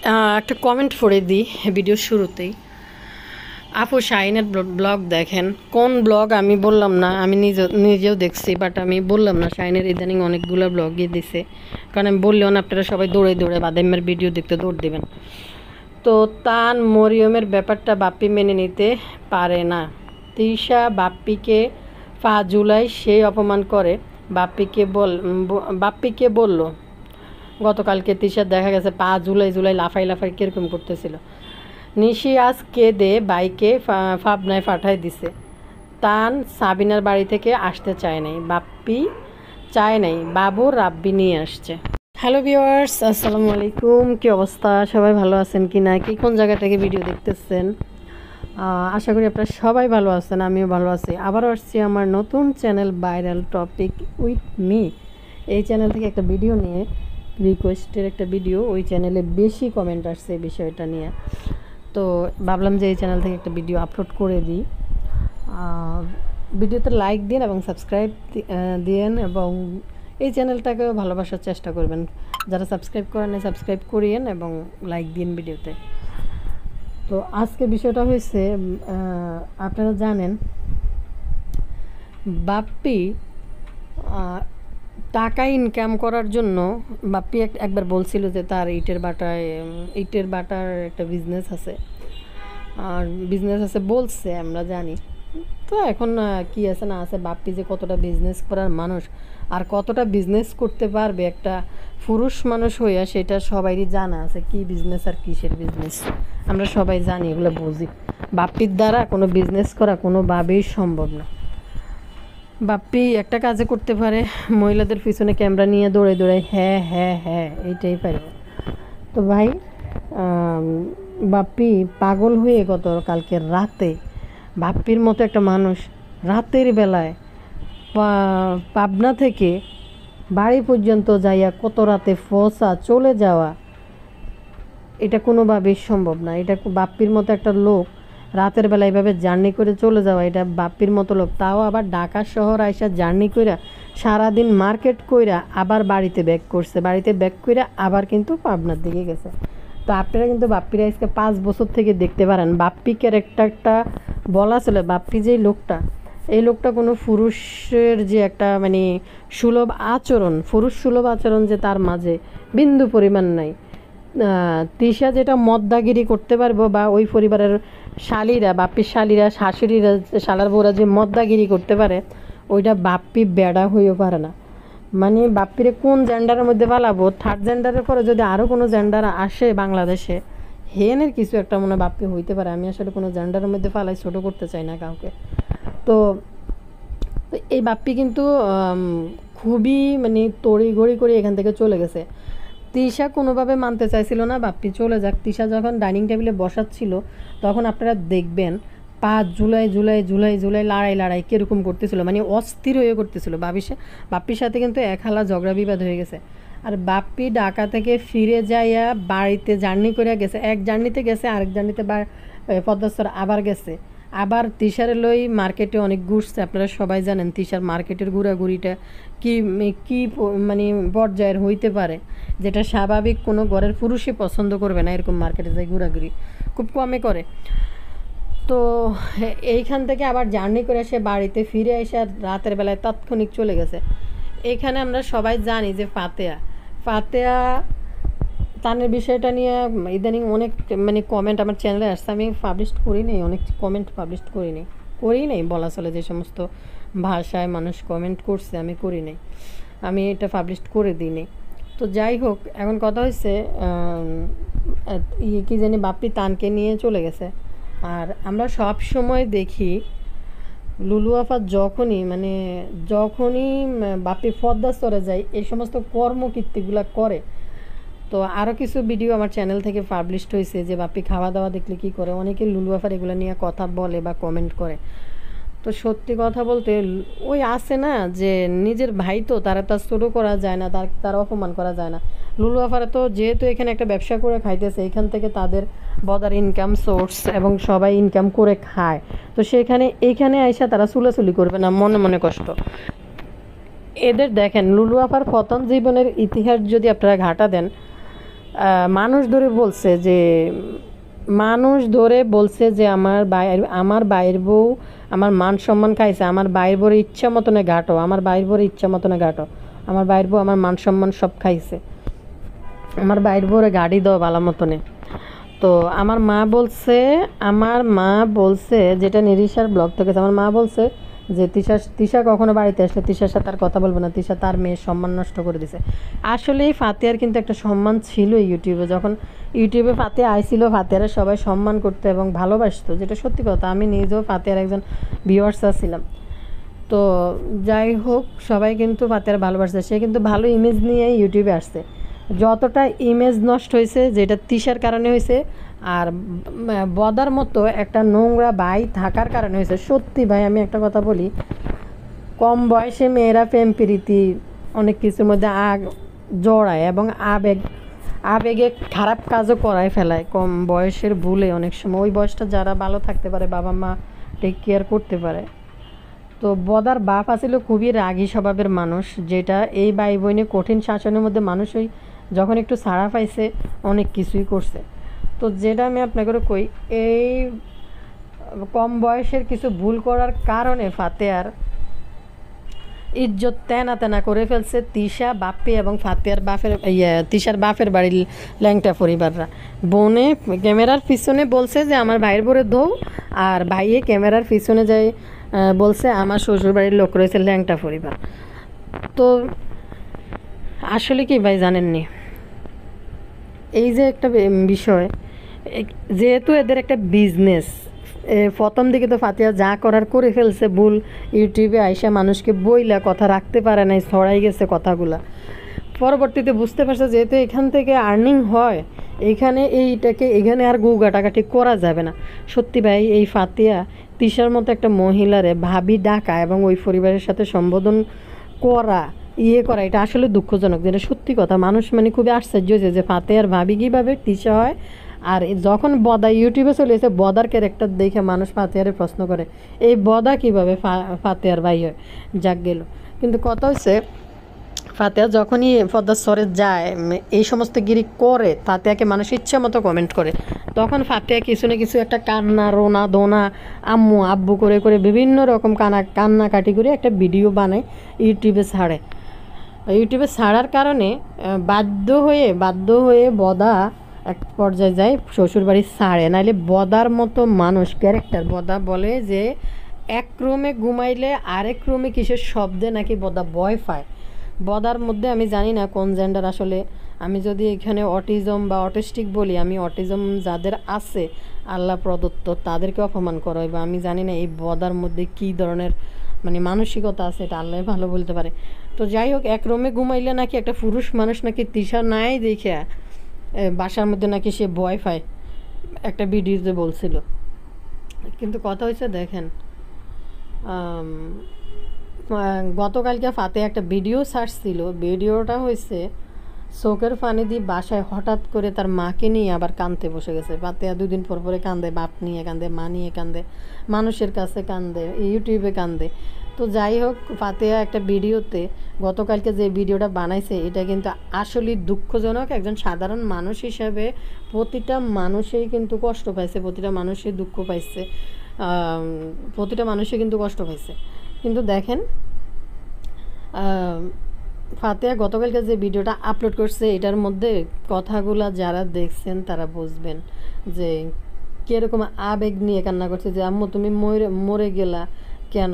একটা কমেন্ট পড়ে দিই ভিডিওর শুরুতেই। আপু শাহিনের ব্লগ দেখেন। কোন ব্লগ আমি বললাম না, আমি নিজেও দেখছি, বাট আমি বললাম না। শাহিনের ইদানিং অনেকগুলো ব্লগই দিছে, কারণ আমি বললেও না আপনারা সবাই দৌড়ে দৌড়ে বাদামের ভিডিও দেখতে দৌড় দেবেন। তো তান মরিয়মের ব্যাপারটা বাপ্পি মেনে নিতে পারে না। তৃষা বাপ্পিকে জুলাই সেই অপমান করে। বাপ্পিকে বলল গতকালকে তৃষার দেখা গেছে জুলাই জুলাই লাফাই লাফাই কীরকম করতেছিল। নিশি আজ কেঁদে বাইকে ফাবনায় পাঠায় দিছে। তান সাবিনার বাড়ি থেকে আসতে চায় নাই, বাপ্পি চায় নাই, বাবু রাব্বি নিয়ে আসছে। হ্যালো ভিউয়ার্স, আসসালামু আলাইকুম। কী অবস্থা? সবাই ভালো আছেন কি না? কি কোন জায়গা থেকে ভিডিও দেখতেছেন? আশা করি আপনারা সবাই ভালো আছেন, আমিও ভালো আছি। আবারও আসছি আমার নতুন channel viral topic with me. এই চ্যানেল থেকে একটা ভিডিও নিয়ে, রিকোয়েস্টের একটা ভিডিও, ওই চ্যানেলে বেশি কমেন্ট আসছে এই বিষয়টা নিয়ে। তো ভাবলাম যে এই চ্যানেল থেকে একটা ভিডিও আপলোড করে দিই। ভিডিওতে লাইক দিন এবং সাবস্ক্রাইব দিন, এবং এই চ্যানেলটাকেও ভালোবাসার চেষ্টা করবেন। যারা সাবস্ক্রাইব করেন সাবস্ক্রাইব করিয়েন এবং লাইক দিন ভিডিওতে। তো আজকে বিষয়টা হয়েছে, আপনারা জানেন বাপ্পি টাকা ইনকাম করার জন্য বাপ্পি একবার বলছিল যে তার ইটের বাটার একটা বিজনেস আছে, বলছে, আমরা জানি। তো এখন কি আছে না আছে, বাপ্পি যে কতটা বিজনেস করার মানুষ আর কতটা বিজনেস করতে পারবে একটা পুরুষ মানুষ হইয়া, সেটা সবারই জানা আছে। কি বিজনেস আর কিসের বিজনেস আমরা সবাই জানি, এগুলো বুঝি। বাপ্পির দ্বারা কোনো বিজনেস করা কোনোভাবেই সম্ভব না। বাপ্পি একটা কাজে করতে পারে, মহিলাদের পিছনে ক্যামেরা নিয়ে দৌড়ে দৌড়ে হ্যাঁ হ্যাঁ হ্যাঁ এইটাই পারে। তো ভাই, বাপ্পি পাগল হয়ে কালকে রাতে, বাপ্পির মতো একটা মানুষ রাতের বেলায় পাবনা থেকে বাড়ি পর্যন্ত যাইয়া কত রাতে চলে যাওয়া, এটা কোনোভাবেই সম্ভব না। এটা বাপ্পির মতো একটা লোক রাতের বেলা এইভাবে জার্নি করে চলে যাওয়া, এটা বাপ্পির মতো লোক। তাও আবার ঢাকা শহর আইসা জার্নি কইরা সারাদিন মার্কেট কইরা আবার বাড়িতে ব্যাক করছে, বাড়িতে ব্যাক কইরা আবার কিন্তু পাবনার দিকে গেছে। তো আপনারা কিন্তু বাপ্পির আজকে 5 বছর থেকে দেখতে পারেন। বাপ্পি ক্যারেক্টারটা বলা চলে, বাপ্পি যেই লোকটা, এই লোকটা কোনো পুরুষের যে একটা পুরুষ সুলভ আচরণ যে তার মাঝে বিন্দু পরিমাণ নাই। তৃষা যেটা মদ্দাগিরি করতে পারবো, বা ওই পরিবারের শালিরা, বাপ্পির শালিরা, শাশুড়িরা, শালার বউরা যে মদ্দাগিরি করতে পারে, ওইটা বাপ্পি বেড়া হয়েও পারে না। বাপ্পিরে কোন জেন্ডারের মধ্যে পালাবো? থার্ড জেন্ডারের পরে যদি আরও কোনো জেন্ডার আসে বাংলাদেশে, হেনের কিছু একটা বাপ্পি হইতে পারে। আমি আসলে কোনো জেন্ডারের মধ্যে ফালাই ছোটো করতে চাই না কাউকে। তো এই বাপ্পি কিন্তু খুবই তড়িঘড়ি করে এখান থেকে চলে গেছে। তৃষা কোনোভাবে মানতে চাইছিল না বাপ্পি চলে যাক। তৃষা যখন ডাইনিং টেবিলে বসাচ্ছিল, তখন আপনারা দেখবেন জুলাই জুলাই জুলাই জুলাই লড়াই কীরকম করতেছিল, অস্থির হয়ে করতেছিল। বাপ্পির সাথে কিন্তু এক হালা ঝগড়া বিবাদ হয়ে গেছে। আর বাপ্পি ঢাকা থেকে ফিরে যাইয়া বাড়িতে জার্নি করে গেছে, এক জার্নিতে গেছে, আরেক জার্নিতে পদ্মাস্তর আবার গেছে। আবার তৃষার লই মার্কেটে অনেক ঘুরছে। আপনারা সবাই জানেন তৃষার মার্কেটের ঘোরাঘুরিটা কি কি পর্যায়ের হইতে পারে, যেটা স্বাভাবিক কোনো ঘরের পুরুষই পছন্দ করবে না। এরকম মার্কেটে যাই ঘোরাঘুরি খুব কমে করে। তো এইখান থেকে আবার জার্নি করে সে বাড়িতে ফিরে এসে রাতের বেলায় তাৎক্ষণিক চলে গেছে। এখানে আমরা সবাই জানি যে ফাতেয়া তানের বিষয়টা নিয়ে ইদানিং অনেক কমেন্ট আমার চ্যানেলে আসছে। আমি পাবলিশ করি নাই, অনেক কমেন্ট পাবলিশ করি নাই বলা চলে। যে সমস্ত ভাষায় মানুষ কমেন্ট করছে আমি করি নাই, আমি এটা পাবলিশ করে দিই নি। তো যাই হোক, এখন কথা হচ্ছে কি জানি বাপ্পি তানকে নিয়ে চলে গেছে। আর আমরা সব সময় দেখি লুলু আপা যখনই বাপ্পি পদ্মাস্তরে যায়, এই সমস্ত কর্মকীর্তিগুলো করে। তো আরও কিছু ভিডিও আমার চ্যানেল থেকে পাবলিশড হয়েছে যে বাপ্পি খাওয়া দাওয়া দেখলে কী করে, অনেকে লুলু আফার এগুলো নিয়ে কথা বলে বা কমেন্ট করে। তো সত্যি কথা বলতে, ওই আছে না যে নিজের ভাই, তো তারা তার ছোটো করা যায় না, তার অপমান করা যায় না। লুলু আফারা তো যেহেতু এখানে একটা ব্যবসা করে খাইতেছে, এখান থেকে তাদের বদার ইনকাম সোর্স, এবং সবাই ইনকাম করে খায়। তো এইখানে আইসা তারা চুলাচুলি করবে না, মনে মনে কষ্ট। এদের দেখেন লুলু আফার প্রথম জীবনের ইতিহাস যদি আপনারা ঘাটা দেন, মানুষ ধরে বলছে যে আমার বাইর বউ আমার মান সম্মান খাইছে, আমার বাইর বউর ইচ্ছা মতনে ঘাটো, আমার বাইর বউর ইচ্ছা মতনে ঘাটো, আমার বাইর বউ আমার মান সম্মান সব খাইছে, আমার বাইর বউরে গাড়ি দাও ভালো মতনে। তো আমার মা বলছে যেটা নিরিশার ব্লগ থেকে, আমার মা বলছে যে তিশা কখনো বাড়িতে আসলে তিশার সাথে আর কথা বলবে না, তিশা তার মেয়ের সম্মান নষ্ট করে দিছে। আসলেই ফাতেহার কিন্তু একটা সম্মান ছিল ইউটিউবে, যখন ইউটিউবে ফাতেহা আইছিল ফাতেহারে সবাই সম্মান করতো এবং ভালোবাসতো, যেটা সত্যি কথা। আমি নিজেও ফাতেহার একজন ভিউয়ার্স ছিলাম। তো যাই হোক, সবাই কিন্তু ফাতেহার ভালোবাসছে, সে কিন্তু ভালো ইমেজ নিয়ে ইউটিউবে আসছে। যতটা ইমেজ নষ্ট হয়েছে যেটা তিশার কারণে হয়েছে, আর বদার মতো একটা নোংরা ভাই থাকার কারণে হয়েছে। সত্যি ভাই, আমি একটা কথা বলি, কম বয়সে মেয়েরা প্রেম প্রীতি অনেক কিছুর মধ্যে জড়ায় এবং আবেগে খারাপ কাজও করায় ফেলায় কম বয়সের ভুলে। অনেক সময় ওই বয়সটা যারা ভালো থাকতে পারে, বাবা মা টেক কেয়ার করতে পারে। তো বদার বাপ আছিল খুবই রাগী স্বভাবের মানুষ, যেটা এই ভাই বোনে কঠিন শাসনের মধ্যে মানুষই যখন একটু ছাড়া পাইছে অনেক কিছুই করছে। তো যেটা আমি আপনাকে কই, এই কম বয়সের কিছু ভুল করার কারণে ফাতেহার ইজ্জত তেনা তেনা করে ফেলছে তিশা, বাপ্পি এবং তিশার বাপের বাড়ির ল্যাংটা পরিবাররা। বোনে ক্যামেরার পিছনে বলছে যে আমার ভাইয়ের বরে দৌ, আর ভাইয়ে ক্যামেরার পিছনে যাই বলছে আমার শ্বশুর বাড়ির লোক রয়েছে ল্যাংটা পরিবার। তো আসলে কি ভাই জানেননি, এই যে একটা বিষয়, যেহেতু এদের একটা বিজনেস, প্রথম দিকে তো ফাতেহা যা করার করে ফেলছে ভুল, ইউটিউবে আইসা মানুষকে বইলা কথা রাখতে পারে নাই, ছড়াই গেছে কথাগুলা। পরবর্তীতে বুঝতে পারছে যেহেতু এখান থেকে আর্নিং হয়, এখানে আর গুগাটাকাটি করা যাবে না। সত্যি ভাই, এই ফাতেহা তিশার মতো একটা মহিলারে ভাবি ডাকা এবং ওই পরিবারের সাথে সম্বোধন করা এটা আসলে দুঃখজনক, যেটা সত্যি কথা। মানুষ খুবই আশ্চর্য হয়েছে যে ফাতেহার ভাবি কীভাবে তিশা হয়। আর যখন বদা ইউটিউবে চলে এসে বদার ক্যারেক্টার দেখে মানুষ ফাতেহারে প্রশ্ন করে এই বদা কীভাবে ফাতেহার ভাই হয়, যাক গেল। কিন্তু কথা হচ্ছে, ফাতেহা যখনই পদ্মার স্বরে যায়, এই সমস্ত গিরি করে, ফাতেহাকে মানুষ ইচ্ছা মতো কমেন্ট করে, তখন ফাতেহা কিছু না কিছু একটা কান্না রোনা দোনা আম্মু আব্বু করে করে বিভিন্ন রকম কান্নাকাটি করে একটা ভিডিও বানায়, ইউটিউবে ছাড়ার কারণে বাধ্য হয়ে বদা এক পর্যায়ে যায় শ্বশুরবাড়ি ছাড়ে। নাইলে বদার মতো মানুষ ক্যারেক্টার, বদা বলে যে এক রুমে ঘুমাইলে আরেক রুমে কিসের শব্দে নাকি বদা ভয় পায়। বদার মধ্যে আমি জানি না কোন জেন্ডার আসলে। আমি যদি এখানে অটিজম বা অটিস্টিক বলি, আমি অটিজম যাদের আছে আল্লাহ প্রদত্ত তাদেরকে অপমান করা হয়, বা আমি জানি না এই বদার মধ্যে কী ধরনের মানসিকতা আছে, এটা আল্লাহ ভালো বলতে পারে। তো যাই হোক, এক রুমে ঘুমাইলে নাকি একটা পুরুষ মানুষ নাকি তিশা নাই দেখে বাসার মধ্যে নাকি সে ভয় পায়, একটা ভিডিওতে বলছিল। কিন্তু কথা হচ্ছে দেখেন, গতকালকে ফাতেহা একটা ভিডিও সার্চ ছিল, ভিডিওটা হয়েছে চোখের পানি দিয়ে বাসায় হঠাৎ করে তার মাকে নিয়ে আবার কাঁদতে বসে গেছে। ফাতেহা দুদিন পর পরে কান্দে, বাপ নিয়ে কান্দে, মা নিয়ে কান্দে, মানুষের কাছে কান্দে, ইউটিউবে কান্দে। তো যাই হোক, ফাতেহা একটা ভিডিওতে গতকালকে যে ভিডিওটা বানাইছে এটা কিন্তু আসলেই দুঃখজনক। একজন সাধারণ মানুষ হিসাবে প্রতিটা মানুষই কিন্তু কষ্ট পাইছে, প্রতিটা মানুষই দুঃখ পাইছে, প্রতিটা মানুষই কিন্তু কষ্ট পাইছে। কিন্তু দেখেন, ফাতেহা গতকালকে যে ভিডিওটা আপলোড করছে এটার মধ্যে কথাগুলা যারা দেখছেন তারা বুঝবেন যে কীরকম আবেগ নিয়ে কান্না করছে, যে আম্মু তুমি মরে গেলা কেন,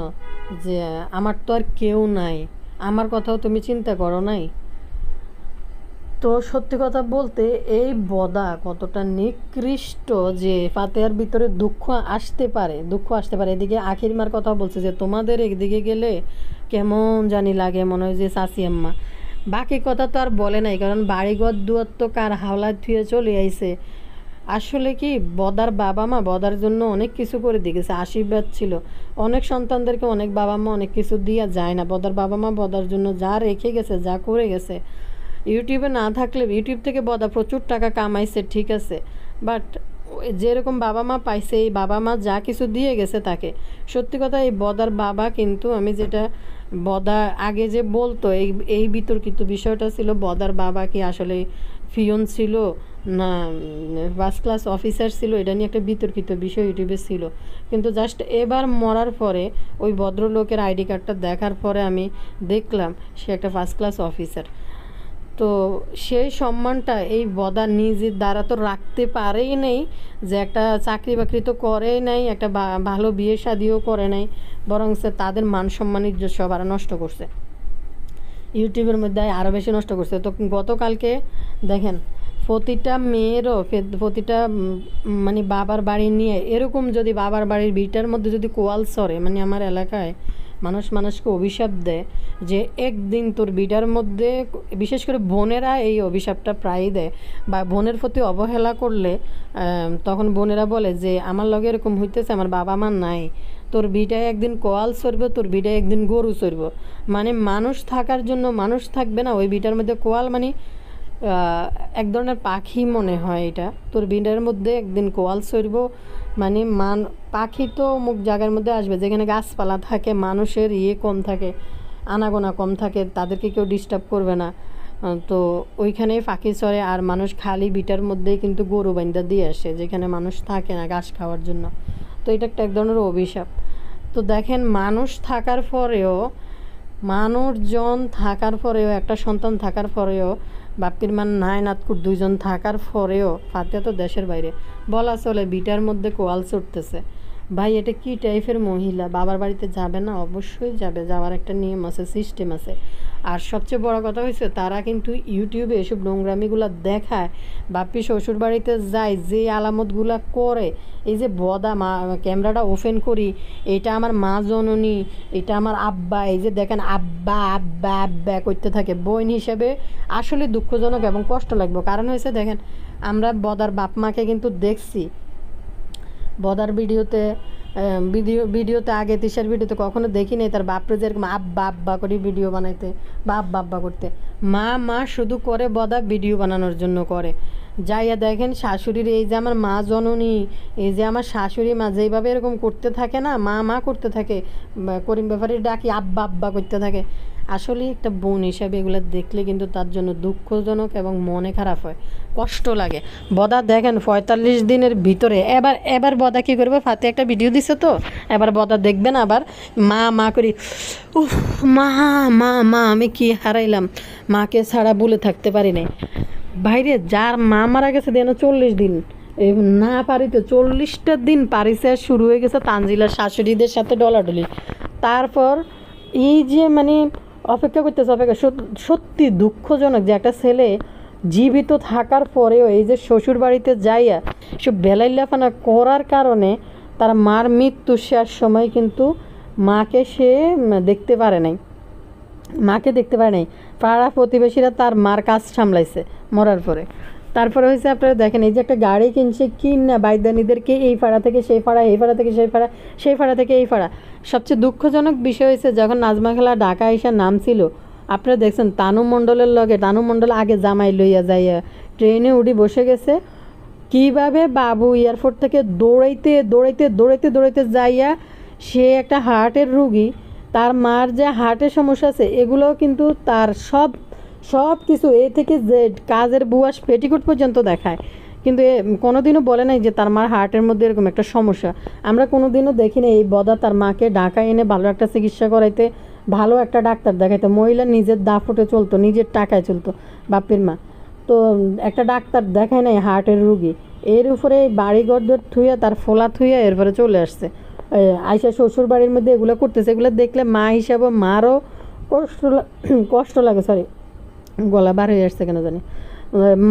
যে আমার তো আর কেউ নাই, আমার কথাও তুমি চিন্তা করো নাই। তো সত্যি কথা বলতে এই বদা কতটা নিকৃষ্ট যে ফাতেহার ভিতরে দুঃখ আসতে পারে। এদিকে আখিরমার কথা বলছে যে তোমাদের একদিকে গেলে কেমন জানি লাগে, মনে হয় যে চাচি আম্মা। বাকি কথা তো আর বলে নাই, কারণ বাড়িঘর দুয়ার তো কার হাওলা ধুয়ে চলে আইছে। আসলে কি, বদার বাবা মা বদার জন্য অনেক কিছু করে দিয়েছে, আশীর্বাদ ছিল। অনেক সন্তানদেরকে অনেক বাবা মা অনেক কিছু দিয়া যায় না, বদার বাবা মা বদার জন্য যা রেখে গেছে, যা করে গেছে। ইউটিউবে না থাকলে, ইউটিউব থেকে বদা প্রচুর টাকা কামাইছে ঠিক আছে, বাট যেরকম বাবা মা পাইছে, এই বাবা মা যা কিছু দিয়ে গেছে তাকে। সত্যি কথা, এই বদার বাবা কিন্তু, আমি যেটা বদা আগে যে বলতো, এই বিতর্কিত বিষয়টা ছিল বদার বাবা কি আসলে পিয়ন ছিল না ফার্স্ট ক্লাস অফিসার ছিল, এটা নিয়ে একটা বিতর্কিত বিষয় ইউটিউবে ছিল। কিন্তু জাস্ট এবার মরার পরে ওই ভদ্রলোকের আইডি কার্ডটা দেখার পরে আমি দেখলাম সে একটা ফার্স্ট ক্লাস অফিসার। তো সেই সম্মানটা এই বদা নিজের দ্বারা তো রাখতে পারেই নেই, যে একটা চাকরি বাকরি তো করেই নাই, একটা ভালো বিয়ে শাদিও করে নাই, বরং সে তাদের মান সম্মান ইজ্জত সব আরও নষ্ট করছে, ইউটিউবের মধ্যে আরও বেশি নষ্ট করছে। তো গতকালকে দেখেন প্রতিটা মেয়েরও প্রতিটা মানে বাবার বাড়ি নিয়ে এরকম যদি বাবার বাড়ির ভিটার মধ্যে যদি কোয়াল সরে, মানে আমার এলাকায় মানুষ মানুষকে অভিশাপ দেয় যে একদিন তোর বিটার মধ্যে, বিশেষ করে বোনেরা এই অভিশাপটা প্রায়ই দেয়, বা বোনের প্রতি অবহেলা করলে তখন বোনেরা বলে যে আমার লগে এরকম হইতেছে, আমার বাবা মা নাই, তোর বিটায় একদিন কোয়াল সরব, তোর বিটায় একদিন গরু সরব। মানে মানুষ থাকার জন্য মানুষ থাকবে না, ওই বিটার মধ্যে কোয়াল মানে এক ধরনের পাখি মনে হয় এটা, তোর বিটার মধ্যে একদিন কোয়াল সরব। মানে পাখি তো অমুক জায়গার মধ্যে আসবে যেখানে গাছপালা থাকে, মানুষের কম থাকে, আনাগোনা কম থাকে, তাদেরকে কেউ ডিস্টার্ব করবে না, তো ওইখানেই পাখি চড়ে। আর মানুষ খালি বিটার মধ্যেই কিন্তু গরু বাইন্দা দিয়ে আসে যেখানে মানুষ থাকে না ঘাস খাওয়ার জন্য। তো এটা একটা এক ধরনের অভিশাপ। তো দেখেন মানুষ থাকার পরেও, মানুষজন থাকার পরেও, একটা সন্তান থাকার পরেও, বাপ্পির মান নাই নাতকুট দুইজন থাকার পরেও ফাতেহা তো দেশের বাইরে, বলা চলে বিটার মধ্যে কোয়াল চড়তেছে। ভাই এটা কি টাইপের মহিলা? বাবার বাড়িতে যাবে না? অবশ্যই যাবে, যাওয়ার একটা নিয়ম আছে, সিস্টেম আছে। আর সবচেয়ে বড় কথা হয়েছে তারা কিন্তু ইউটিউবে এসব নোংরামিগুলো দেখায়, বাপ্পি শ্বশুর বাড়িতে যায় যে আলামতগুলা করে, এই যে বদা মা ক্যামেরাটা ওপেন করি, এটা আমার মা জননী, এটা আমার আব্বা, এই যে দেখেন আব্বা আব্বা আব্বা করতে থাকে, বোন হিসেবে আসলে দুঃখজনক এবং কষ্ট লাগবে। কারণ হয়েছে দেখেন আমরা বদার বাপ মাকে কিন্তু দেখছি বদার ভিডিওতে আগে তিশার ভিডিওতে কখনো দেখি নাই তার বাপরে যেরকম আব্বা আব্বা করে ভিডিও বানাইতে বা আব্বা আব্বা করতে। মা শুধু করে বদা ভিডিও বানানোর জন্য করে। যাইয়া দেখেন শাশুড়ির, এই যে আমার মা জননী, এই যে আমার শাশুড়ি মা যেইভাবে এরকম করতে থাকে না, মা করতে থাকে, করিম ব্যাপারীর ডাকি আব্বা আব্বা করতে থাকে, আসলে একটা বোন হিসাবে এগুলো দেখলে কিন্তু তার জন্য দুঃখজনক এবং মনে খারাপ হয়, কষ্ট লাগে। বদা দেখেন 45 দিনের ভিতরে এবার বদা কী করবে, ফাতে একটা ভিডিও দিছে, তো এবার বদা দেখবেন আবার মা করি, উফ মা মা মা আমি কি হারাইলাম, মাকে ছাড়া বলে থাকতে পারি নাই। বাইরে যার মা মারা গেছে দেন 40 দিন না পারিতে 40টা দিন পারিছে, শুরু হয়ে গেছে তানজিলার শাশুড়িদের সাথে ডলাডলি। তারপর এই যে মানে অপেক্ষা করতেছে, সত্যি দুঃখজনক যে একটা ছেলে জীবিত থাকার পরেও এই যে শ্বশুর বাড়িতে যাইয়া সব বেলাইলাফানা করার কারণে তার মার মৃত্যু শেষ সময় কিন্তু মাকে সে দেখতে পারে নাই, পাড়া প্রতিবেশীরা তার মার কাজ সামলাইছে মরার পরে। তারপরে হয়েছে আপনারা দেখেন এই যে একটা গাড়ি কিনছে, না বাইদানিদেরকে এই পাড়া থেকে সেই পাড়া, এই পাড়া থেকে সেই পাড়া, সেই পাড়া থেকে এই পাড়া। সবচেয়ে দুঃখজনক বিষয় হয়েছে যখন নাজমা খালা ঢাকা আইসা নামছিল, আপনারা দেখছেন তানু মণ্ডল আগে জামাই লইয়া যাইয়া ট্রেনে উঠি বসে গেছে, কিভাবে বাবু এয়ারপোর্ট থেকে দৌড়াইতে যাইয়া, সে একটা হার্টের রুগী, তার মার যে হার্টের সমস্যা আছে এগুলোও কিন্তু তার সব কিছু এ থেকে যে কাজের বুয়াস পেটিকোট পর্যন্ত দেখায়, কিন্তু কোনোদিনও বলে নাই যে তার মার হার্টের মধ্যে এরকম একটা সমস্যা। আমরা কোনোদিনও দেখি না এই বদা তার মাকে ঢাকা এনে ভালো একটা চিকিৎসা করাইতে, ভালো একটা ডাক্তার দেখাইতে। মহিলা নিজের দাফটে চলতো, নিজের টাকায় চলতো বাপ্পির মা, তো একটা ডাক্তার দেখায় নাই হার্টের রুগী, এর উপরে বাড়িঘর থুইয়া তার ফোলা থুইয়া এরপরে চলে আসছে আইসা শ্বশুর বাড়ির মধ্যে এগুলো করতেছে। এগুলো দেখলে মা হিসাবে মারও কষ্ট লাগে, সরি গলা বার হয়ে আসছে কেন জানি,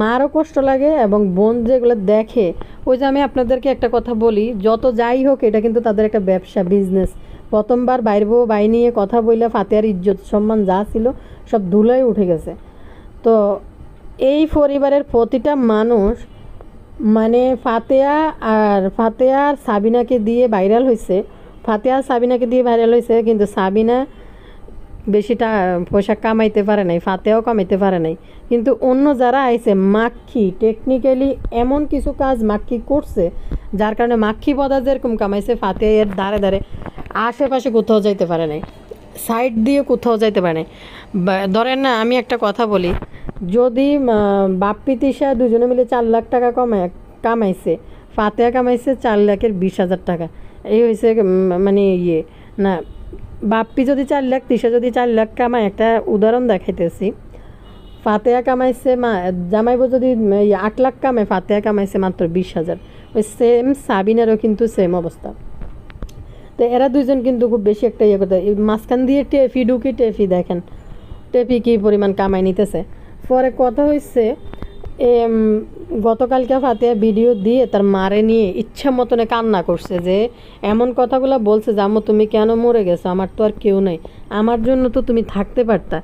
মারও কষ্ট লাগে এবং বোন যেগুলো দেখে, ওই যে আমি আপনাদেরকে একটা কথা বলি, যত যাই হোক এটা কিন্তু তাদের একটা ব্যবসা, বিজনেস। প্রথমবার বাই নিয়ে কথা বললে ফাতেহার ইজ্জত সম্মান যা ছিল সব ধুলোয় উঠে গেছে। তো এই পরিবারের প্রতিটা মানুষ মানে ফাতেহা আর সাবিনাকে দিয়ে ভাইরাল হয়েছে, কিন্তু সাবিনা বেশিটা পয়সা কামাইতে পারে নাই, ফাতেহাও কামাইতে পারে নাই। কিন্তু অন্য যারা আইছে মাক্ষী টেকনিক্যালি এমন কিছু কাজ মাক্ষী করছে যার কারণে মাক্ষী বদা যেরকম কামাইছে ফাতেহা এর ধারে আশেপাশে কোথাও যাইতে পারে নাই, সাইড দিয়ে কোথাও যাইতে পারে নাই। ধরেন না, আমি একটা কথা বলি যদি বাপ্পি তিশা দুজনে মিলে 4 লাখ টাকা কামাইছে, ফাতেহা কামাইছে 4,20,000 টাকা। এই হয়েছে মানে ইয়ে না, বাপ্পি যদি 4 লাখ, তিশা যদি 4 লাখ কামায়, একটা উদাহরণ দেখাইতেছি। ফাতেহা কামাইছে জামাইবো যদি 8 লাখ কামায়, ফাতেহা কামাইছে মাত্র 20,000। ওই সেম সাবিনারও কিন্তু সেম অবস্থা। তো এরা দুইজন কিন্তু খুব বেশি একটা ইয়ে করতে, মাঝখান দিয়ে টেফি দেখেন টেপি কী পরিমাণ কামাই নিতেছে। পরে কথা হয়েছে গতকালকে ফাতেহা ভিডিও দিয়ে তার মারে নিয়ে ইচ্ছা মতনে কান্না করছে, যে এমন কথাগুলো বলছে যে আম্মু তুমি কেন মরে গেছো, আমার তো আর কেউ নেই, আমার জন্য তো তুমি থাকতে পারতা।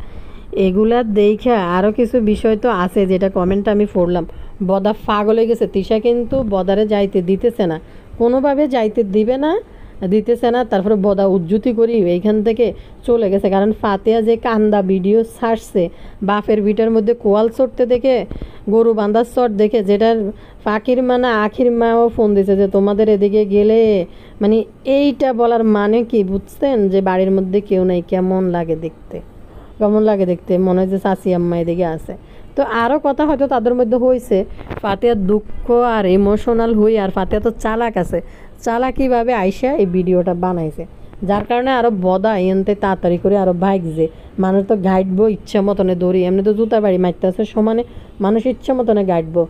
এগুলা দেখে আরও কিছু বিষয় তো আছে, যেটা কমেন্টটা আমি পড়লাম। বদা পাগল হয়ে গেছে। তিশা কিন্তু বদারে যাইতে দিতেছে না, কোনোভাবে যাইতে দিবে না, দিতেছে না। তারপরে বদা উজ্জুতি করি এইখান থেকে চলে গেছে। কারণ ফাতেহা যে কান্দা ভিডিও ছাড়ছে, বাপের ভিটার মধ্যে কোয়াল চড়তে দেখে, গরু বান্ধার চট দেখে, যেটার ফাঁকির মা না আখির মাও ফোন দিছে যে তোমাদের এদিকে গেলে, মানে এইটা বলার মানে কি বুঝছেন, যে বাড়ির মধ্যে কেউ নেই, কেমন লাগে দেখতে, কেমন লাগে দেখতে, মনে হয় যে চাচি আম্মা এদিকে আছে। তো আরও কথা হয়তো তাদের মধ্যে হয়েছে। ফাতেহার দুঃখ আর ইমোশনাল হই, আর ফাতেহা তো চালাক আছে, চালাকিভাবে আইসা এই ভিডিওটা বানাইছে, যার কারণে আরও বদা এনতে তাড়াতাড়ি করে আরও বাইক যে মানুষ তো গাইডবো ইচ্ছা মতনে দৌড়ি, এমনি তো জুতা বাড়ি মারতে আছে সমানে, মানুষ ইচ্ছা মতনে গাইডবো।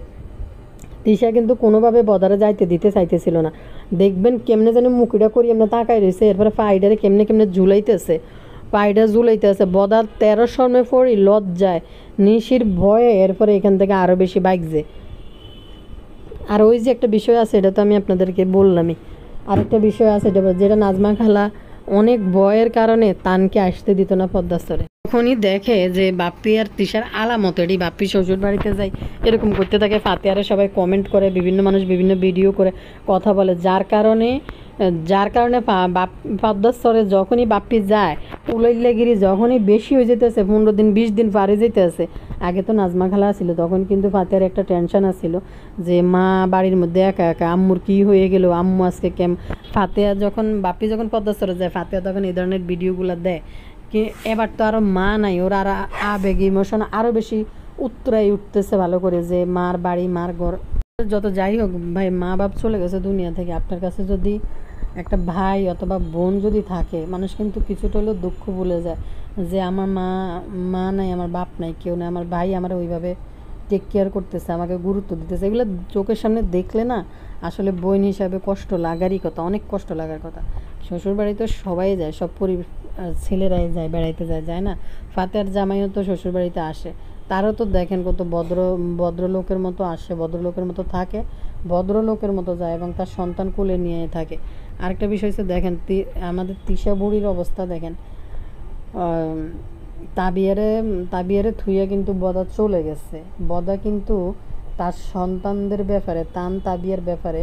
তিশা কিন্তু কোনোভাবে বদারে যাইতে দিতে চাইতেছিল না। দেখবেন কেমনে যেন মুখিটা করি এমনি তাকাই রয়েছে, এরপরে ফাইডারে কেমনে কেমনে ঝুলাইতেছে, পাইডা ঝুলাইতেছে। বদার 13 শর্মে পড়ি লজ্জায় নিশির ভয়ে, এরপরে এখান থেকে আরও বেশি বাইক যে। আর ওই যে একটা বিষয় আছে, এটা তো আমি আপনাদেরকে বললামই, আরেকটা বিষয় আছে যেটা নাজমা খালা অনেক ভয়ের কারণে তানকে আসতে দিত না পদ্মাস্তরে। তখনই দেখে যে বাপ্পি আর তিশার আলামত, এটি বাপ্পি শ্বশুর বাড়িতে যায় এরকম করতে থাকে। ফাতেহারে সবাই কমেন্ট করে, বিভিন্ন মানুষ বিভিন্ন ভিডিও করে কথা বলে, যার কারণে পদ্মাস্তরে যখনই বাপ্পি যায়, উলাইল্লাগিরি যখনই বেশি হয়ে যেতেছে, 15 দিন 20 দিন পারে যেতেছে। আগে তো নাজমা খালা ছিল, তখন কিন্তু ফাতেহার একটা টেনশন আসছিল যে মা বাড়ির মধ্যে একা একা, আম্মুর কী হয়ে গেল, আম্মু আজকে ফাতেহা যখন বাপ্পি যখন পদ্মাস্তরে যায়, ফাতেহা তখন এই ধরনের ভিডিওগুলো দেয় কি এবার তো আরও মা নাই, ওর আর আবেগ ইমোশন আরও বেশি উত্তরাই উঠতেছে ভালো করে, যে মার বাড়ি মার ঘর। যত যাই হোক ভাই, মা বাপ চলে গেছে দুনিয়া থেকে, আপনার কাছে যদি একটা ভাই অথবা বোন যদি থাকে, মানুষ কিন্তু কিছুটা হলেও দুঃখ ভুলে যায়, যে আমার মা নাই, আমার বাপ নাই, কেউ নাই, আমার ভাই আমার ওইভাবে টেক কেয়ার করতেছে, আমাকে গুরুত্ব দিতেছে। এগুলো চোখের সামনে দেখলে না আসলে বোন হিসাবে কষ্ট লাগারই কথা, অনেক কষ্ট লাগার কথা। শ্বশুরবাড়ি তো সবাই যায়, সব ছেলেরাই যায়, বেড়াইতে যায় না? ফাতেহার জামাইও তো শ্বশুরবাড়িতে আসে, তারও তো দেখেন কত ভদ্রলোকের মতো আসে, ভদ্রলোকের মতো থাকে, ভদ্রলোকের মতো যায়, এবং তার সন্তান কোলে নিয়ে থাকে। আরেকটা বিষয় হচ্ছে দেখেন, আমাদের তিশা বুড়ির অবস্থা দেখেন, তাবিয়ারে থুইয়া কিন্তু বদা চলে গেছে। বদা কিন্তু তার সন্তানদের ব্যাপারে, তাবিয়ার ব্যাপারে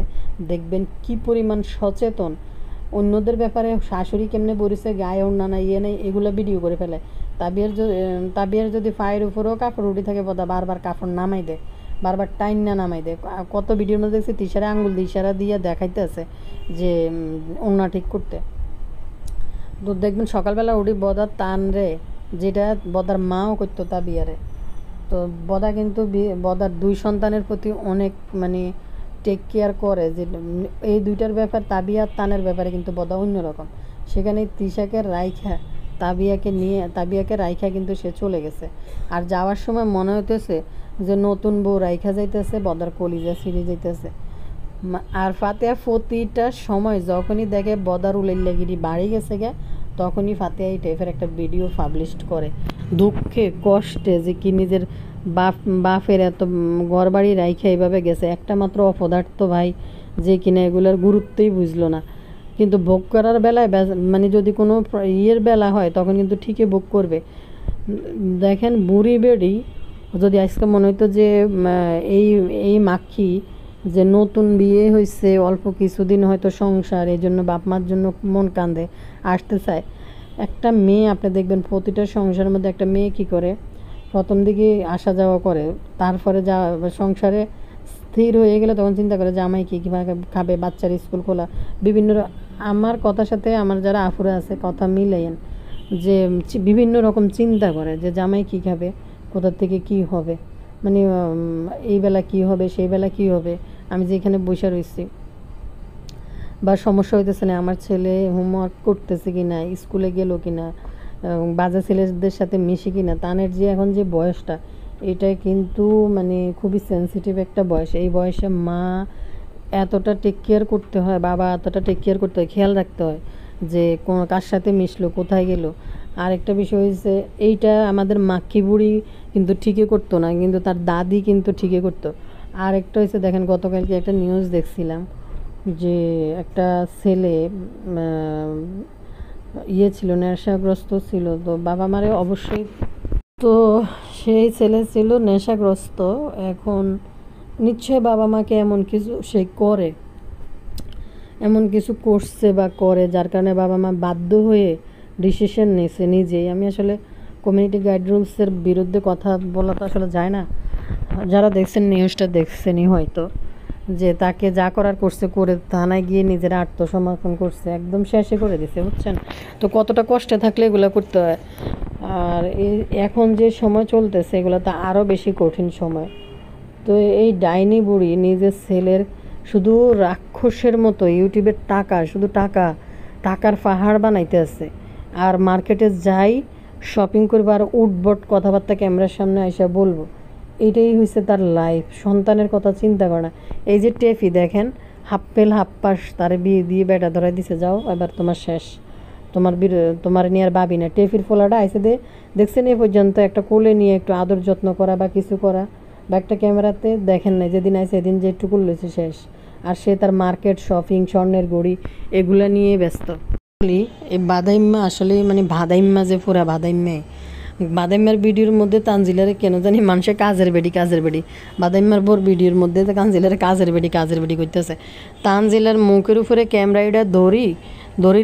দেখবেন কি পরিমাণ সচেতন। অন্যদের ব্যাপারে শাশুড়ি কেমনে বলেছে, গায়ে ওড়না নাই, ইয়ে নেই, এগুলো ভিডিও করে ফেলে। তাবিয়ার যদি পায়ের উপরেও কাপড় উঠে থাকে, বদা বারবার কাপড় নামাই দেয়, বারবার টাইন না নামাই দেয়। কত ভিডিওর মধ্যে দেখছি তিশারে আঙ্গুল দিয়ে ইশারা দিয়ে দেখাইতে আছে যে ওড়না ঠিক করতে। তো দেখবেন সকালবেলা উঠি বদার টান রে, যেটা বদার মাও করতো তাবিয়ারে। তো বদা কিন্তু বদার 2 সন্তানের প্রতি অনেক মানে টেক কেয়ার করে, যে এই দুইটার ব্যাপার, তাবিয়ার তানের ব্যাপারে কিন্তু বদা অন্যরকম। সেখানে তিশাকে তাবিয়াকে রাইখা কিন্তু সে চলে গেছে। আর যাওয়ার সময় মনে হইতেছে যে নতুন বউ রাইখা যাইতেছে, বদার কলিজা ছিঁড়ে যাইতেছে। আর ফাতেহা প্রতিটা সময় যখনই দেখে বদার উলাইল্লাগিরি বাড়ি গেছে গে, তখনই ফাতেহা এই টাইপের একটা ভিডিও পাবলিশ করে, দুঃখে কষ্টে, যে কি নিজের বাপের এত ঘর বাড়ি রাইখা এইভাবে গেছে, একটা মাত্র অপদার্থ ভাই, যে কিনা এগুলোর গুরুত্বই বুঝলো না। কিন্তু ভোগ করার বেলায় মানে যদি কোনো ইয়ের বেলা হয়, তখন কিন্তু ঠিকই ভোগ করবে। দেখেন বুড়ি বেড়ি যদি আজকে মনে হইতো যে এই এই মাখি যে নতুন বিয়ে হয়েছে, অল্প কিছুদিন হয়তো সংসার, এই জন্য বাপ মার জন্য মন কান্দে, আসতে চায়। একটা মেয়ে আপনি দেখবেন প্রতিটা সংসারের মধ্যে একটা মেয়ে কী করে, প্রথম দিকে আসা যাওয়া করে, তারপরে সংসারে স্থির হয়ে গেলে তখন চিন্তা করে জামাই কীভাবে খাবে, বাচ্চার স্কুল খোলা, বিভিন্ন আমার কথার সাথে আমার যারা আফুরা আছে কথা মিলাইয়েন, যে বিভিন্ন রকম চিন্তা করে যে জামাই কী খাবে, কোথা থেকে কি হবে, মানে এই বেলা কি হবে সেই বেলা কি হবে, আমি যে এখানে বসে রয়েছি, বা সমস্যা হইতেছে না আমার ছেলে হোমওয়ার্ক করতেছে কি না, স্কুলে গেলো কি না, বাজে ছেলেদের সাথে মিশে কি না। তানের যে এখন যে বয়সটা, এটা কিন্তু মানে খুবই সেন্সিটিভ একটা বয়স। এই বয়সে মা এতটা টেক কেয়ার করতে হয়, বাবা এতটা টেক কেয়ার করতে হয়, খেয়াল রাখতে হয় যে কোন কার সাথে মিশলো, কোথায় গেল। আরেকটা বিষয় হয়েছে, এইটা আমাদের মাক্কি বুড়ি কিন্তু ঠিকই করতো না, কিন্তু তার দাদি কিন্তু ঠিকই করতো। আর একটা হয়েছে, দেখেন গতকালকে একটা নিউজ দেখছিলাম যে একটা ছেলে ছিল, নেশাগ্রস্ত ছিল, তো বাবা মারে অবশ্যই, তো সেই ছেলে ছিল নেশাগ্রস্ত। এখন নিশ্চয় বাবা মাকে এমন কিছু সে করে, এমন কিছু করছে বা করে, যার কারণে বাবা মা বাধ্য হয়ে ডিসিশন নিয়েছে নিজেই। আমি আসলে কমিউনিটি গাইড রুলসের বিরুদ্ধে কথা বলা তো আসলে যায় না। যারা দেখছেন নিউজটা দেখছেনই হয়তো, যে তাকে যা করার করছে, করে থানায় গিয়ে নিজেরা আত্মসমর্পণ করছে, একদম শেষে করে দিছে, বুঝছেন। তো কতটা কষ্টে থাকলে এগুলো করতে হয়। আর এখন যে সময় চলতেছে, এগুলো তো আরও বেশি কঠিন সময়। তো এই ডাইনি বুড়ি নিজের ছেলের শুধু রাক্ষসের মতো ইউটিউবের টাকা, শুধু টাকা, টাকার পাহাড় বানাইতে আছে। আর মার্কেটে যাই শপিং করবো আর উঠবট কথাবার্তা ক্যামেরার সামনে এসে বলবো, এটাই হয়েছে তার লাইফ। সন্তানের কথা চিন্তা করে না। এই যে টেফি দেখেন, হাফ ফেল হাফ পাস, তার বিয়ে দিয়ে বেটা ধরাই দিছে, যাও এবার তোমার শেষ, তোমার নিয়ে আর ভাবি না। টেফির ফোলাটা আইসে দেখছেন এ পর্যন্ত একটা কোলে নিয়ে একটু আদর যত্ন করা বা কিছু করা, বা একটা ক্যামেরাতে দেখেন নাই, যেদিন আইসে সেদিন যে একটু করলেছে শেষ। আর সে তার মার্কেট, শপিং, স্বর্ণের গড়ি এগুলা নিয়ে ব্যস্ত। এই বাদাইম্মা আসলে মানে ভাদাইম্মা যে পুরা বাদাইম্মার ভিডিওর মধ্যে তানজিলারে কেন জানি মানুষের কাজের বেডি বাদাইম্মার বোর ভিডিওর মধ্যে তানজিলারে কাজের বেডি করতেছে। তানজিলার মুখের উপরে ক্যামেরাটা দড়ি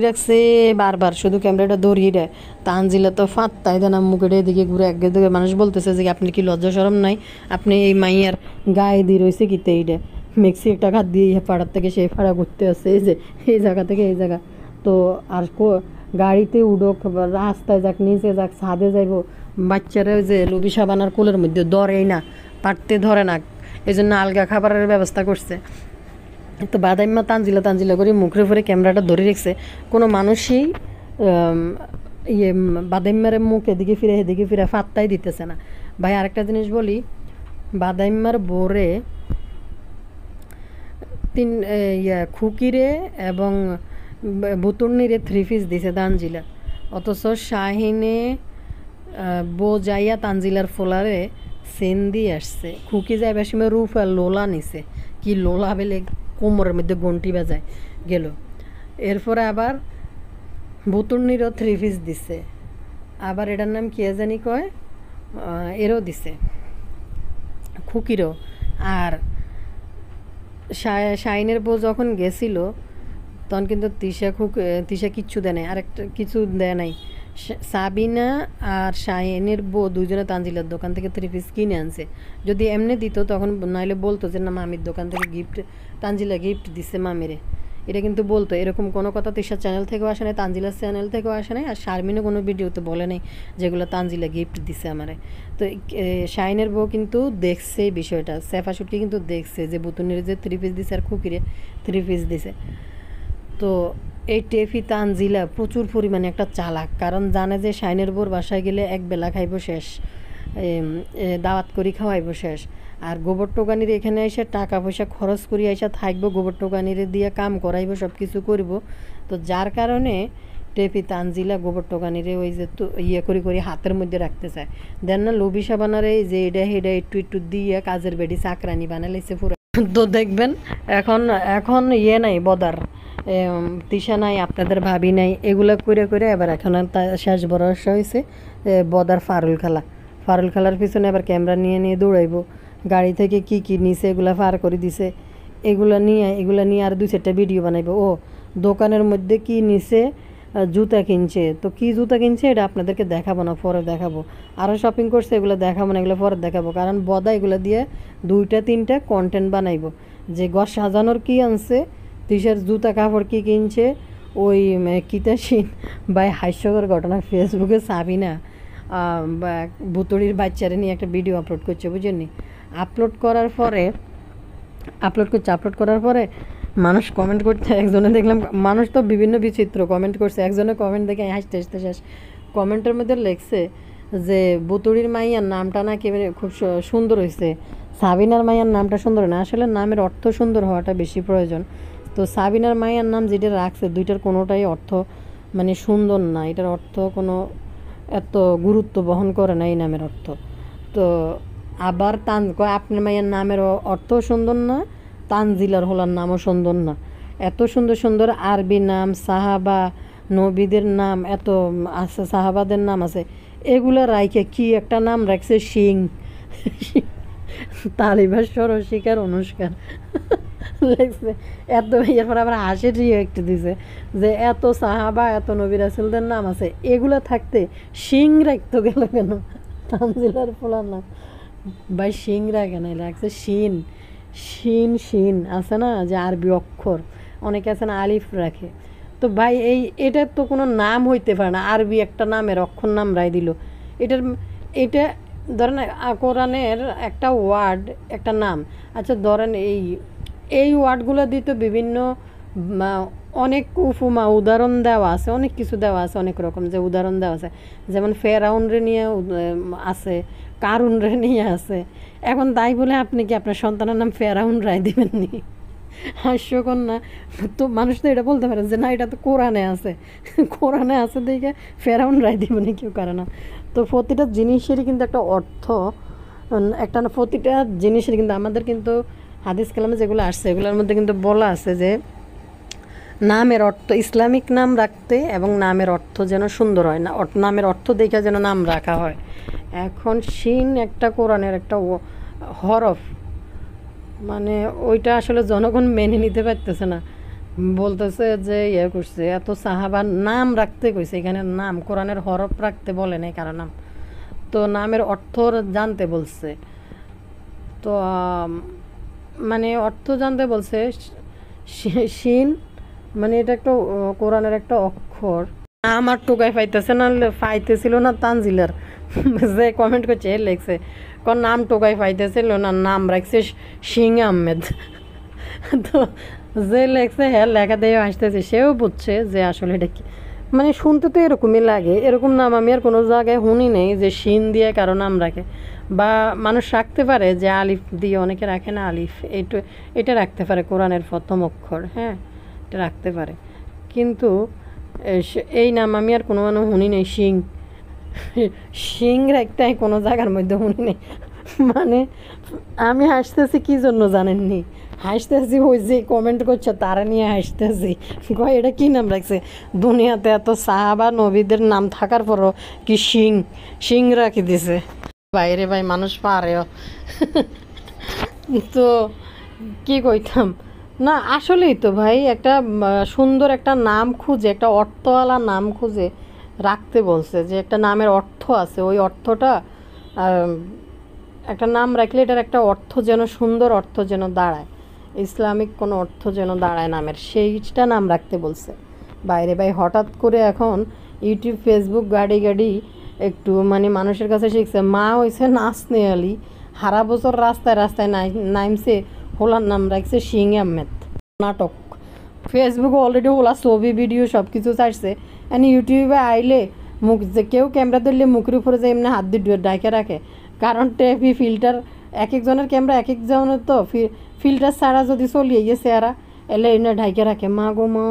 রাখছে বারবার, শুধু ক্যামেরাটা দড়িয়ে দেয়। তানজিলা তো ফাত্তাই দেয় না, মুখের এদিকে ঘুরে একদিকে মানুষ বলতেছে যে আপনি কি লজ্জা শরম নাই, আপনি এই মাইয়ার গায়ে দিয়ে রয়েছে কিতে এইটা মেক্সি একটা খাত দিয়ে পাড়ার থেকে সেই পাড়া ঘুরতে আসছে, এই যে এই জায়গা থেকে এই জায়গা। তো আর গাড়িতে উঠোক, রাস্তায় যাক, নিচে যাক, ছাদে যাইব, বাচ্চারা যে লবি সাবানার কোলের মধ্যে ধরেই না, পারতে ধরে না, এই জন্য আলগা খাবারের ব্যবস্থা করছে। তো বাদাইম্মা তানজিলা করে মুখের উপরে ক্যামেরাটা ধরে রেখেছে। কোনো মানুষই বাদাইম্মার মুখ এদিকে ফিরে ফাত্তাই দিতেছে না। ভাই আরেকটা জিনিস বলি, বাদাইম্মার বোরে খুকিরে এবং বুতুর্নিরে 3 পিস দিছে তানজিলা, অথচ শাহিনে যাইয়া তানজিলার ফোলারে সেন দিয়ে আসছে। খুকি যাইবার সময় রূপ আর লোলা নিছে, কি লোলা বেলে কোমরের মধ্যে গন্টি বাজায় গেল। এরপরে আবার বুতুর্নিরও 3 পিস দিছে, আবার এটার নাম কি জানি কয়, এরও দিছে খুকিরও। আর শাইনের বউ যখন গেছিল তখন কিন্তু তিশা কিচ্ছু দেয় নাই, আরেকটা কিছু দেয় নাই। সাবিনা আর শাইনের বউ দুজনে তানজিলার দোকান থেকে 3 পিস কিনে আনছে। যদি এমনি দিত তখন নাইলে বলতো যে না মামির দোকান থেকে তানজিলা গিফট দিচ্ছে মামিরে, এটা কিন্তু বলতো। এরকম কোনো কথা তিশার চ্যানেল থেকেও আসে নাই, তানজিলার চ্যানেল থেকেও আসে নাই, আর শারমিনও কোনো ভিডিওতে বলে নাই যেগুলো তানজিলা গিফট দিছে আমারে। তো শাইনের বউ কিন্তু দেখছে এই বিষয়টা, সেফা শুটকি কিন্তু দেখছে যে বুতুনের যে 3 পিস দিছে আর খুকিরে 3 পিস দিছে। তো এই টেফি তানজিলা প্রচুর পরিমাণে একটা চালাক, কারণ জানে যে শাইনের বোর বাসায় গেলে এক বেলা খাইব শেষ, দাওয়াত করি খাওয়াইব শেষ। আর গোবর টোকানির এখানে এসে টাকা পয়সা খরচ করি এসে থাকবো, গোবর টোকানির দিয়ে কাম করাইব, সব কিছু করব। তো যার কারণে টেপি তানজিলা গোবর টোকানিরে ওই যে করি হাতের মধ্যে রাখতে চায়। দেন না লবি সাবানারে যে এটা হেডা একটু দিয়ে কাজের বেডি চাকরানি বানাইছে পুরো। তো দেখবেন এখন নাই বদার তিশা নাই, আপনাদের ভাবি নাই, এগুলা করে এবার এখন শেষ ভরসা হয়েছে বদার ফারুল খালার পিছনে আবার ক্যামেরা নিয়ে দৌড়াইব। গাড়ি থেকে কি নিছে এগুলা ফার করে দিছে, এগুলা নিয়ে আর 2-4টা ভিডিও বানাইব। ও দোকানের মধ্যে কি নিছে, জুতা কিনছে, তো কি জুতা কিনছে এটা আপনাদেরকে দেখাবো না, পরে দেখাবো। আরও শপিং করছে এগুলো দেখাবো না, এগুলো পরে দেখাবো, কারণ বদা এগুলো দিয়ে 2-3টা কন্টেন্ট বানাইব যে ঘর সাজানোর কি আনছে, তিশার জুতা কাপড় কি কিনছে, ওই কিতাসিন বা হাস্যকর ঘটনা ফেসবুকে চাবি না ভুতুড়ির বাচ্চারে নিয়ে একটা ভিডিও আপলোড করছে, বুঝেননি? আপলোড করার পরে মানুষ কমেন্ট করছে, একজনে দেখলাম, মানুষ তো বিভিন্ন বিচিত্র কমেন্ট করছে, একজনে কমেন্ট দেখে হাসতে হাসতে শেষ। কমেন্টের মধ্যে লেখছে যে বুতুড়ির মাইয়ার নামটা নাকি খুব সুন্দর হয়েছে, সাবিনার মাইয়ার নামটা সুন্দর না। আসলে নামের অর্থ সুন্দর হওয়াটা বেশি প্রয়োজন। তো সাবিনার মাইয়ার নাম যেটা রাখছে, দুইটার কোনোটাই অর্থ মানে সুন্দর না, এটার অর্থ কোনো এত গুরুত্ব বহন করে না এই নামের অর্থ। তো আবার আপনার মাইয়ার নামের অর্থও সুন্দর না, তানজিলার হোলার নামও সুন্দর না। এত সুন্দর সুন্দর আরবি নাম, সাহাবা নবীদের নাম এত আছে, সাহাবাদের নাম আছে, এগুলো রাইকে কি একটা নাম রাখছে সিং, তালিবাস সরশিকার অনুষ্কার লেখছে। এত এরপর আবার হাসির একটু দিছে যে এত সাহাবা এত নবী রাসূলদের নাম আছে, এগুলো থাকতে সিং রাখতে গেল কেন? তানজিলার পোলার নাম ভাই সিং রাখে না, লাগছে শিন। শিন আছে না যে আরবি অক্ষর, অনেকে আছে না আলিফ রাখে। তো ভাই এটার তো কোনো নাম হইতে পারে না, আরবি একটা নামের অক্ষর নাম রায় দিল। এটা ধরেন কোরআনের একটা ওয়ার্ড একটা নাম, আচ্ছা ধরেন এই ওয়ার্ডগুলো দিতে বিভিন্ন অনেক উপমা উদাহরণ দেওয়া আছে, অনেক কিছু দেওয়া আছে, অনেক রকম যে উদাহরণ দেওয়া আছে, যেমন ফেরাউনরে নিয়ে আছে, কারুনরে নিয়ে আছে। এখন তাই বলে আপনি কি আপনার সন্তানের নাম ফেরাউন রায় দেবেন নি? হাস্যকর না? তো মানুষ তো এটা বলতে পারে যে না এটা তো কোরআনে আছে দেখে ফেরাউন রায় দেবেন কেউ করে না। তো প্রতিটা জিনিসেরই কিন্তু একটা অর্থ, প্রতিটা জিনিসের কিন্তু আমাদের কিন্তু হাদিস কালামে যেগুলো আসছে এগুলোর মধ্যে কিন্তু বলা আছে যে নামের অর্থ, ইসলামিক নাম রাখতে এবং নামের অর্থ যেন সুন্দর হয়, না নামের অর্থ দেখে যেন নাম রাখা হয়। এখন শিন একটা কোরআনের একটা হরফ, মানে ওইটা আসলে জনগণ মেনে নিতে পারতেছে না, বলতেছে যে করছে এত সাহাবার নাম রাখতে কইছে, এখানে নাম কোরআনের হরফ রাখতে বলে নাই কারো নাম, তো নামের অর্থ জানতে বলছে। তো মানে অর্থ জানতে বলছে শিন, মানে এটা একটা কোরআনের একটা অক্ষর। আমার টোকাই পাইতেছিল না তানজিলার, যে কমেন্ট করছে লেখছে কোন নাম টোকাই পাইতেছিল না, নাম রাখছে সিং আহমেদ। তো যে লেখছে হ্যাঁ লেখা দিয়ে আসতেছে, সেও বুঝছে যে আসলে এটা কি, মানে শুনতে তো এরকমই লাগে। এরকম নাম আমি আর কোনো জায়গায় শুনি নেই যে শিন দিয়ে কারো নাম রাখে, বা মানুষ রাখতে পারে যে আলিফ দিয়ে, অনেকে রাখে না আলিফ, এটা রাখতে পারে কোরআনের প্রথম অক্ষর, হ্যাঁ এটা রাখতে পারে। কিন্তু এই নাম আমি আর কোনো মানুষ শুনি নেই, শিং রাখতে কোনো জায়গার মধ্যে শুনি নেই। মানে আমি হাসতেছি কি জন্য জানেননি? হাসতেছি ওই যে কমেন্ট করছে তারা নিয়ে হাসতেছি, এটা কি নাম রাখছে? দুনিয়াতে এত সাহাবা নবীদের নাম থাকার পরও কি শিং রাখি দিছে। বাইরে ভাই মানুষ পারেও। তো কি কইতাম না, আসলেই তো ভাই একটা সুন্দর একটা নাম খুঁজে, একটা অর্থওয়ালা নাম খুঁজে রাখতে বলছে, যে একটা নামের অর্থ আছে, ওই অর্থটা একটা নাম রাখলে এটার একটা অর্থ যেন সুন্দর অর্থ যেন দাঁড়ায়, ইসলামিক কোনো অর্থ যেন দাঁড়ায় নামের, সেইটা নাম রাখতে বলছে। বাইরে ভাই হঠাৎ করে এখন ইউটিউব ফেসবুক গাড়ি একটু মানে মানুষের কাছে শিখছে, মা হয়েছে নাচনে আলী, সারা বছর রাস্তায় রাস্তায় নামছে, হোলার নাম রাখছে সিং আহমেদ। নাটক ফেসবুকে অলরেডি হোলা ছবি ভিডিও সব কিছু ছাড়ছে, ইউটিউবে আইলে মুখ যে কেউ ক্যামেরা ধরলে মুখের উপরে যে এমনি হাত দিয়ে ডাইকে রাখে, কারণ টেপি ফিল্টার এক একজনের ক্যামেরা এক একজনের, তো ফিল্টার ছাড়া যদি চলিয়ে গিয়ে চেহারা এলে এনে ঢাইকে রাখে। মা গো মা,